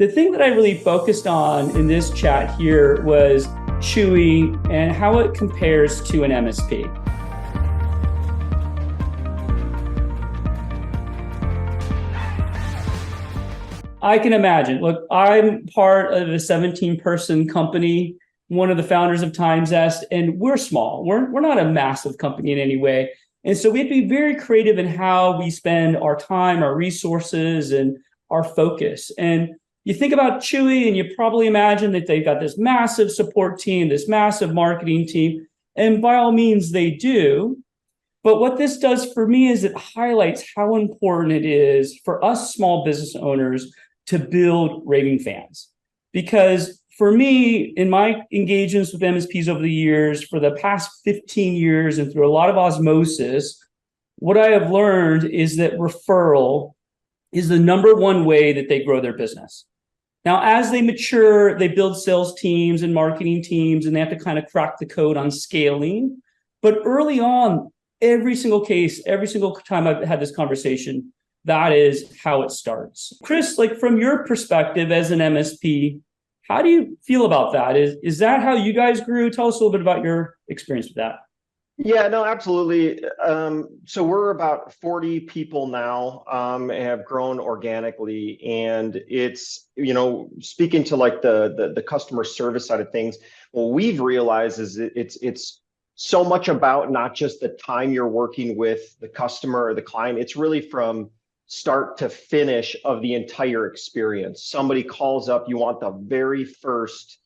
The thing that I really focused on in this chat here was Chewy and how it compares to an MSP. I can imagine. Look, I'm part of a 17-person company, one of the founders of TimeZest, and we're small. We're not a massive company in any way. And so we have to be very creative in how we spend our time, our resources, and our focus. And you think about Chewy, and you probably imagine that they've got this massive support team, this massive marketing team, and by all means they do. But what this does for me is it highlights how important it is for us small business owners to build raving fans. Because for me, in my engagements with MSPs over the years, for the past 15 years and through a lot of osmosis, what I have learned is that referral is the number one way that they grow their business. Now, as they mature, they build sales teams and marketing teams, and they have to kind of crack the code on scaling. But early on, every single case, every single time I've had this conversation, that is how it starts. Chris, like from your perspective as an MSP, how do you feel about that? Is that how you guys grew? Tell us a little bit about your experience with that. Yeah, no, absolutely. So we're about 40 people now, have grown organically, and it's, speaking to like the customer service side of things, what we've realized is it's so much about not just the time you're working with the customer or the client. It's really from start to finish of the entire experience. Somebody calls up, you want the very first,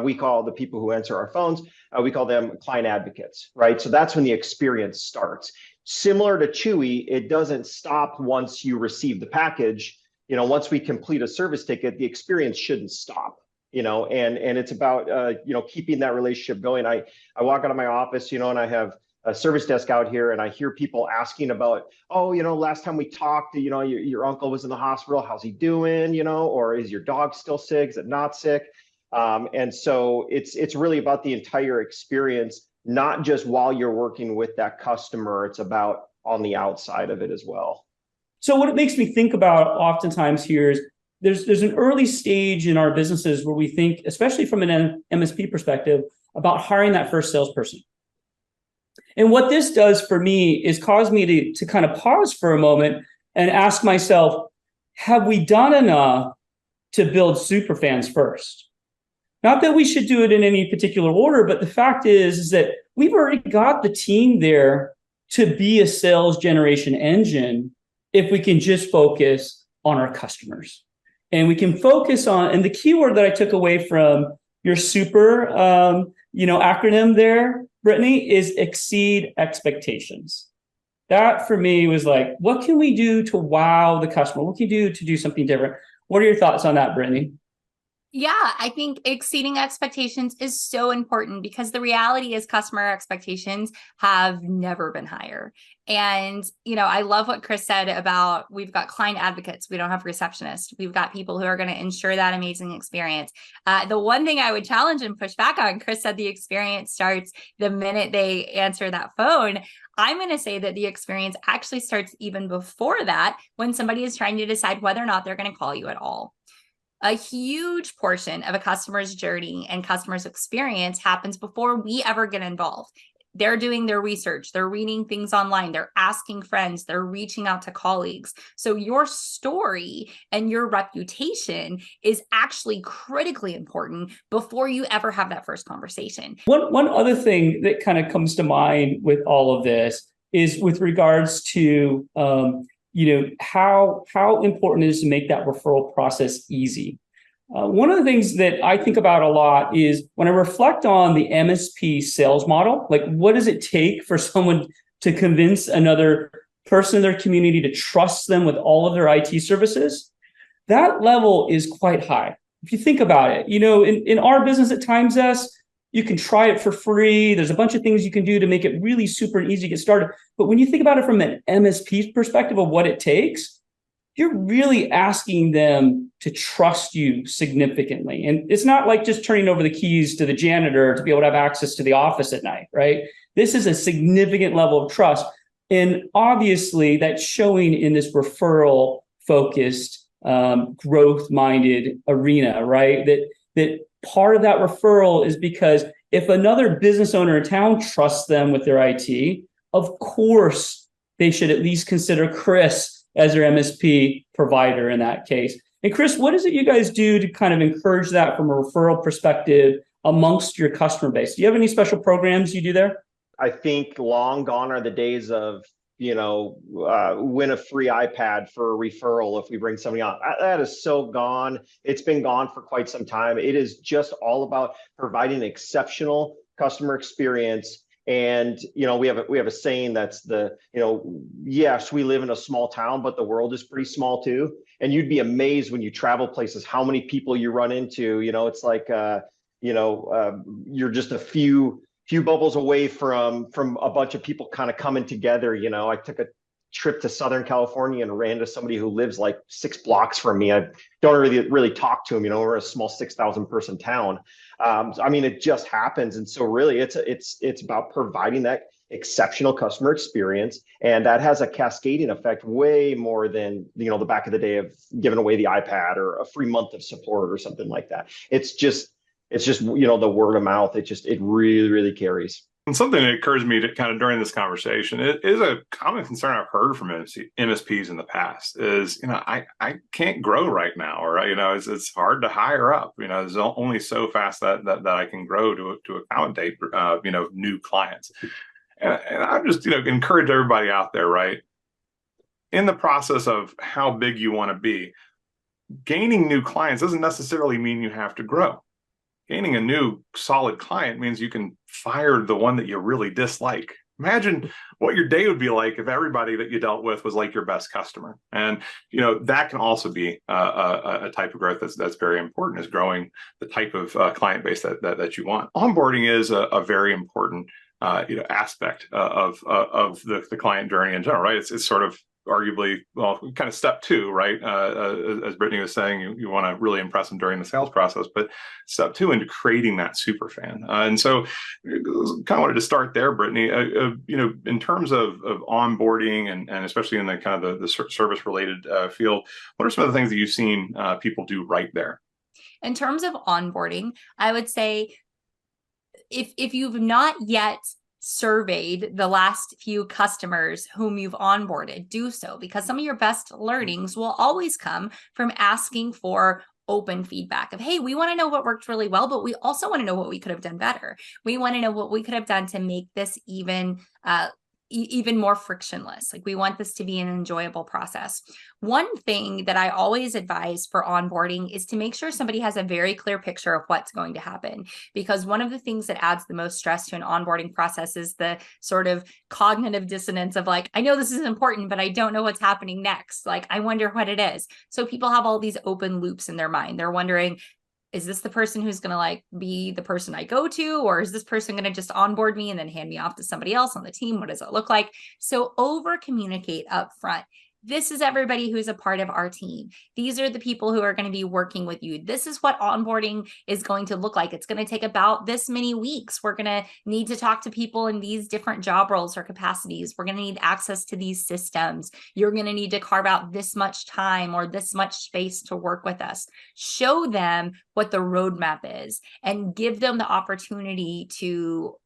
we call the people who answer our phones, we call them client advocates, right? So that's when the experience starts. Similar to Chewy, it doesn't stop once you receive the package. Once we complete a service ticket, the experience shouldn't stop, and it's about, keeping that relationship going. I walk out of my office, and I have a service desk out here, and I hear people asking about, last time we talked, your uncle was in the hospital. How's he doing? Or is your dog still sick? Is it not sick? And so it's really about the entire experience, not just while you're working with that customer. It's about on the outside of it as well. So what it makes me think about oftentimes here is there's an early stage in our businesses where we think, especially from an MSP perspective, about hiring that first salesperson. And what this does for me is cause me to kind of pause for a moment and ask myself, have we done enough to build Superfans first? Not that we should do it in any particular order, but the fact is that we've already got the team there to be a sales generation engine if we can just focus on our customers. And we can focus on, and the keyword that I took away from your super, acronym there, Brittany, is exceed expectations. That for me was like, what can we do to wow the customer? What can you do to do something different? What are your thoughts on that, Brittany? Yeah, I think exceeding expectations is so important because the reality is customer expectations have never been higher. And, I love what Chris said about we've got client advocates. We don't have receptionists. We've got people who are going to ensure that amazing experience. The one thing I would challenge and push back on, Chris said the experience starts the minute they answer that phone. I'm going to say that the experience actually starts even before that when somebody is trying to decide whether or not they're going to call you at all. A huge portion of a customer's journey and customer's experience happens before we ever get involved. They're doing their research, they're reading things online, they're asking friends, they're reaching out to colleagues. So your story and your reputation is actually critically important before you ever have that first conversation. One other thing that kind of comes to mind with all of this is with regards to how important it is to make that referral process easy. One of the things that I think about a lot is when I reflect on the MSP sales model, like what does it take for someone to convince another person in their community to trust them with all of their IT services? That level is quite high. If you think about it, in our business at TimeZest, you can try it for free. There's a bunch of things you can do to make it really super easy to get started. But when you think about it from an MSP perspective of what it takes, you're really asking them to trust you significantly. And it's not like just turning over the keys to the janitor to be able to have access to the office at night, right? This is a significant level of trust. And obviously that's showing in this referral focused growth-minded arena, right? That part of that referral is because if another business owner in town trusts them with their IT, of course they should at least consider Chris as their MSP provider in that case. And Chris, what is it you guys do to kind of encourage that from a referral perspective amongst your customer base? Do you have any special programs you do there? I think long gone are the days of, win a free iPad for a referral if we bring somebody on. That is so gone. It's been gone for quite some time. It is just all about providing exceptional customer experience. And, we have a saying that's yes, we live in a small town, but the world is pretty small too. And you'd be amazed when you travel places, how many people you run into. It's like, you're just a few bubbles away from a bunch of people kind of coming together. I took a trip to Southern California and ran into somebody who lives like 6 blocks from me. I don't really talk to him. We're a small 6,000 person town. It just happens. And so really it's about providing that exceptional customer experience. And that has a cascading effect way more than, the back of the day of giving away the iPad or a free month of support or something like that. It's just, the word of mouth. It really, really carries. And something that occurs to me to kind of during this conversation, it is a common concern I've heard from MSPs in the past is, I can't grow right now, or, it's hard to hire up, there's only so fast that I can grow to accommodate, new clients. And I just, encourage everybody out there, right? In the process of how big you want to be, gaining new clients doesn't necessarily mean you have to grow. Gaining a new solid client means you can fire the one that you really dislike. Imagine what your day would be like if everybody that you dealt with was like your best customer. And, that can also be a type of growth that's very important, is growing the type of client base that you want. Onboarding is a very important, aspect of the client journey in general, right? It's sort of arguably, kind of step 2, right? As Brittany was saying, you want to really impress them during the sales process, but step 2 into creating that super fan. And so kind of wanted to start there, Brittany, in terms of onboarding and especially in the kind of the service related field, what are some of the things that you've seen people do right there? In terms of onboarding, I would say if you've not yet surveyed the last few customers whom you've onboarded, do so, because some of your best learnings will always come from asking for open feedback of, hey, we want to know what worked really well, but we also want to know what we could have done better. We want to know what we could have done to make this even more frictionless. Like, we want this to be an enjoyable process. One thing that I always advise for onboarding is to make sure somebody has a very clear picture of what's going to happen, because one of the things that adds the most stress to an onboarding process is the sort of cognitive dissonance of like, I know this is important, but I don't know what's happening next. Like, I wonder what it is. So people have all these open loops in their mind. They're wondering, is this the person who's going to be the person I go to? Or is this person going to just onboard me and then hand me off to somebody else on the team? What does it look like? So over communicate up front. This is everybody who's a part of our team. These are the people who are going to be working with you. This is what onboarding is going to look like. It's going to take about this many weeks. We're going to need to talk to people in these different job roles or capacities. We're going to need access to these systems. You're going to need to carve out this much time or this much space to work with us. Show them what the roadmap is and give them the opportunity to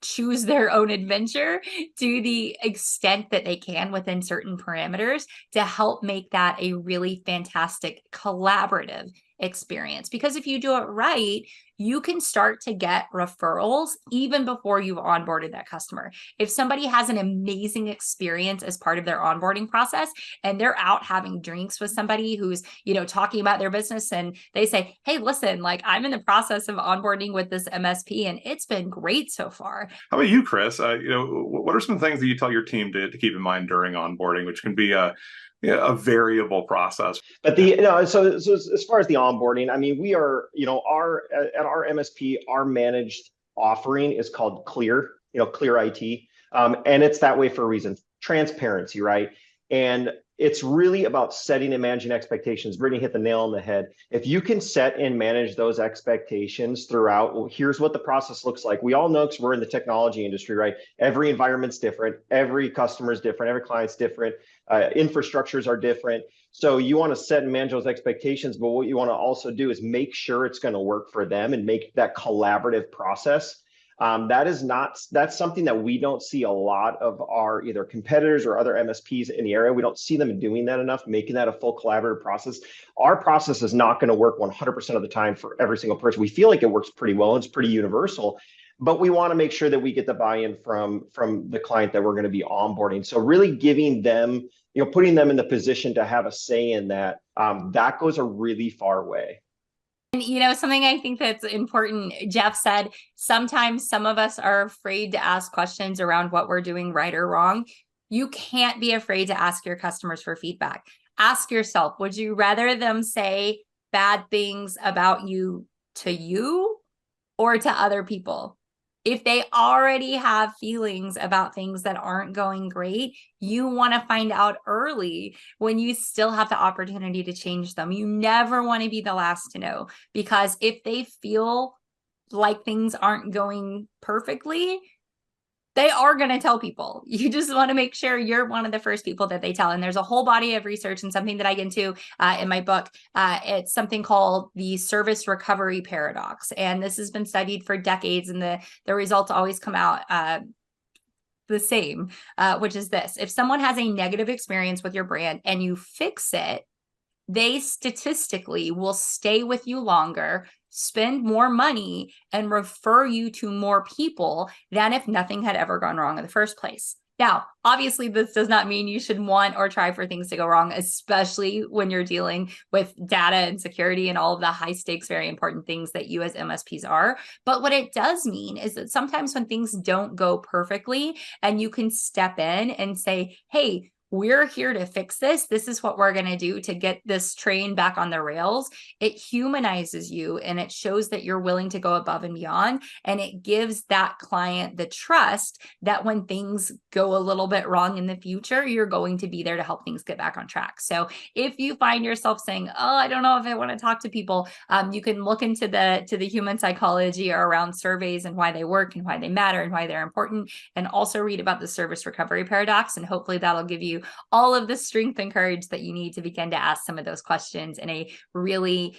choose their own adventure to the extent that they can within certain parameters to help make that a really fantastic collaborative experience. Because if you do it right, you can start to get referrals even before you've onboarded that customer. If somebody has an amazing experience as part of their onboarding process and they're out having drinks with somebody who's, talking about their business, and they say, hey, listen, I'm in the process of onboarding with this MSP and it's been great so far. How about you, Chris? What are some things that you tell your team to keep in mind during onboarding, which can be a variable process? But so as far as the onboarding, we are, at our MSP, our managed offering is called Clear, Clear IT. And it's that way for a reason, transparency, right? And, it's really about setting and managing expectations. Brittany hit the nail on the head. If you can set and manage those expectations throughout, well, here's what the process looks like. We all know, because we're in the technology industry, right? Every environment's different. Every customer is different. Every client's different. Infrastructures are different. So you want to set and manage those expectations, but what you want to also do is make sure it's going to work for them and make that collaborative process. That's something that we don't see a lot of our either competitors or other MSPs in the area. We don't see them doing that enough, making that a full collaborative process. Our process is not going to work 100% of the time for every single person. We feel like it works pretty well. It's pretty universal, but we want to make sure that we get the buy-in from the client that we're going to be onboarding. So really giving them, putting them in the position to have a say in that, that goes a really far way. And, something I think that's important, Jeff said, sometimes some of us are afraid to ask questions around what we're doing right or wrong. You can't be afraid to ask your customers for feedback. Ask yourself, would you rather them say bad things about you to you or to other people? If they already have feelings about things that aren't going great, you want to find out early when you still have the opportunity to change them. You never want to be the last to know, because if they feel like things aren't going perfectly, they are going to tell people. You just want to make sure you're one of the first people that they tell. And there's a whole body of research and something that I get into in my book. It's something called the service recovery paradox. And this has been studied for decades, and the results always come out the same, which is this. If someone has a negative experience with your brand and you fix it, they statistically will stay with you longer, spend more money, and refer you to more people than if nothing had ever gone wrong in the first place. Now, obviously, this does not mean you should want or try for things to go wrong, especially when you're dealing with data and security and all of the high stakes, very important things that you as MSPs are. But what it does mean is that sometimes when things don't go perfectly and you can step in and say, hey, we're here to fix this. This is what we're going to do to get this train back on the rails. It humanizes you, and it shows that you're willing to go above and beyond. And it gives that client the trust that when things go a little bit wrong in the future, you're going to be there to help things get back on track. So if you find yourself saying, oh, I don't know if I want to talk to people, you can look into the human psychology around surveys and why they work and why they matter and why they're important, and also read about the service recovery paradox. And hopefully that'll give you all of the strength and courage that you need to begin to ask some of those questions in a really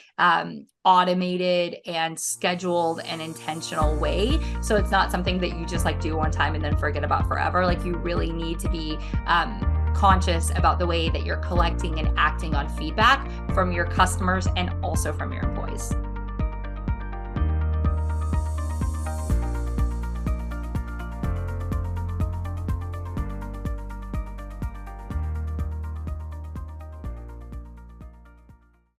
automated and scheduled and intentional way. So it's not something that you just do one time and then forget about forever. You really need to be conscious about the way that you're collecting and acting on feedback from your customers and also from your employees.